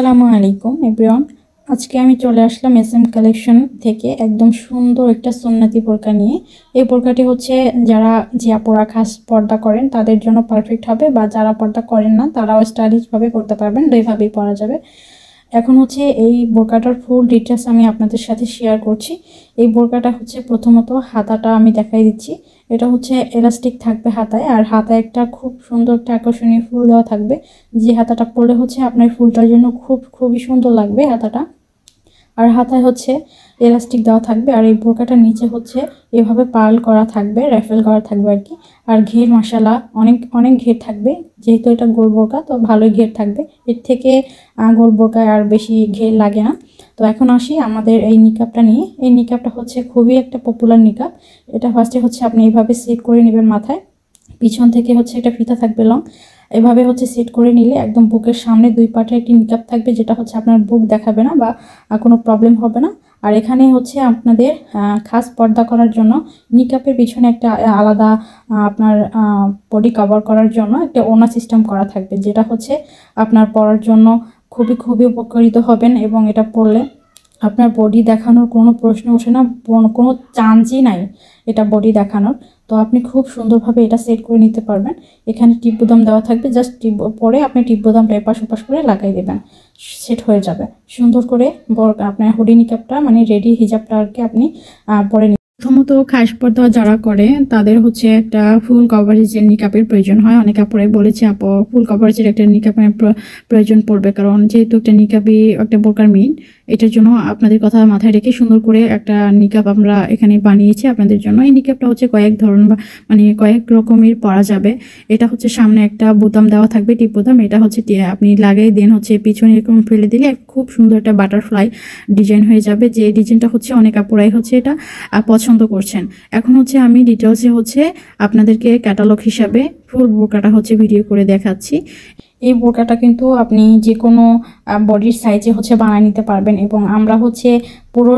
আসসালামু আলাইকুম এভরিওয়ান। আজকে আমি চলে আসলাম এসএম কালেকশন থেকে একদম সুন্দর একটা সুন্নতি বোরকা নিয়ে। এই বোরকাটি হচ্ছে যারা জিয়া পরা খাস পর্দা করেন তাদের জন্য পারফেক্ট হবে, বা যারা পর্দা করেন না তারাও স্টাইলিশভাবে করতে পারবেন, দুইভাবেই পরা যাবে। এখন হচ্ছে এই বোরকাটার ফুল ডিটেলস আমি আপনাদের সাথে শেয়ার করছি। এই বোরকাটা হচ্ছে প্রথমত হাতাটা আমি দেখাই দিচ্ছি। এটা হচ্ছে এলাস্টিক থাকবে হাতায়, আর হাতায় একটা খুব সুন্দর একটা আকর্ষণীয় ফুল দেওয়া থাকবে। যে হাতাটা পরলে হচ্ছে আপনার ফুলটার জন্য খুবই সুন্দর লাগবে হাতাটা। আর হাতায় হচ্ছে এলাস্টিক দেওয়া থাকবে, আর এই বোরকাটার নিচে হচ্ছে এভাবে পার্ল করা থাকবে, র্যাফেল করা থাকবে আর কি। আর ঘের মাশাআল্লাহ অনেক অনেক ঘের থাকবে, যেহেতু এটা গোল বোরকা তো ভালোই ঘের থাকবে। এর থেকে গোল বোরকায় আর বেশি ঘের লাগে না। তো এখন আসি আমাদের এই নিকাবটা নিয়ে। এই নিকাবটা হচ্ছে খুবই একটা পপুলার নিকাব। এটা ফার্স্টে হচ্ছে আপনি এইভাবে সেট করে নেবেন মাথায়, পিছন থেকে হচ্ছে এটা ফিতা থাকবে লং। এভাবে হচ্ছে সেট করে নিলে একদম বুকের সামনে দুই পাটে একটি নিকাব থাকবে, যেটা হচ্ছে আপনার বুক দেখাবে না বা কোনো প্রবলেম হবে না। আর এখানে হচ্ছে আপনাদের খাস পর্দা করার জন্য নিকাবের পিছনে একটা আলাদা আপনার বডি কভার করার জন্য একটা ওড়না সিস্টেম করা থাকবে, যেটা হচ্ছে আপনার পরার জন্য খুবই উপকারিত হবেন। এবং এটা পরলে আপনার বডি দেখানোর কোনো প্রশ্ন ওঠে না, কোনো চান্সই নাই এটা বডি দেখানোর। তো আপনি খুব সুন্দরভাবে এটা সেট করে নিতে পারবেন। এখানে টিপ বোতাম দেওয়া থাকবে, জাস্ট টিপ পরে আপনি টিপ বোতামটা এপাশ ওপাশ করে লাগাই দেবেন, সেট হয়ে যাবে সুন্দর করে। আপনার হুডি নিকাবটা মানে রেডি হিজাবটা আর কি আপনি পরে। প্রথমত খাস পর্দা যারা করে তাদের হচ্ছে একটা ফুল কভারেজের নিকাবের প্রয়োজন হয়। অনেক আপুরাই বলেছে আপু ফুল কভারেজের একটা নিকাবের প্রয়োজন পড়বে, কারণ যেহেতু একটা নিকাবই একটা বোরকার মেইন। এটার জন্য আপনাদের কথা মাথায় রেখে সুন্দর করে একটা নিকাব আমরা এখানে বানিয়েছি আপনাদের জন্য। এই নিকাবটা হচ্ছে কয়েক ধরন বা মানে কয়েক রকমের পরা যাবে। এটা হচ্ছে সামনে একটা বোতাম দেওয়া থাকবে, টিপ বোতাম। এটা হচ্ছে আপনি লাগাই দেন হচ্ছে পিছনে এরকম ফেলে দিলে খুব সুন্দর একটা বাটারফ্লাই ডিজাইন হয়ে যাবে। যে ডিজাইনটা হচ্ছে অনেক আপুরাই হচ্ছে এটা পছন্দ করছেন। এখন হচ্ছে আমি ডিটেলসে হচ্ছে আপনাদেরকে ক্যাটালগ হিসাবে ফুল বোরকাটা হচ্ছে ভিডিও করে দেখাচ্ছি। এই বোরকাটা কিন্তু আপনি যে কোনো বডির সাইজে হচ্ছে বানিয়ে নিতে পারবেন, এবং আমরা হচ্ছে পুরো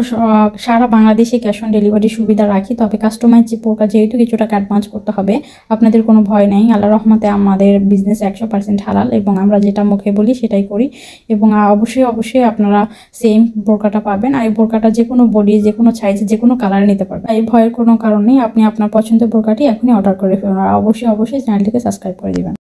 সারা বাংলাদেশে ক্যাশ অন ডেলিভারির সুবিধা রাখি। তবে কাস্টমাইজ যে বোরকা যেহেতু কিছু টাকা অ্যাডভান্স করতে হবে, আপনাদের কোনো ভয় নেই। আল্লাহ রহমতে আমাদের বিজনেস 100% হালাল, এবং আমরা যেটা মুখে বলি সেটাই করি। এবং অবশ্যই আপনারা সেম বোরকাটা পাবেন। আর এই বোরকাটা যে কোনো বডি, যে কোনো সাইজে, যে কোনো কালারে নিতে পারবেন। এই ভয়ের কোনো কারণ নেই। আপনি আপনার পছন্দের বোরকাটি এখনই অর্ডার করে ফেলুন, আর অবশ্যই চ্যানেলটিকে সাবস্ক্রাইব করে দিবেন।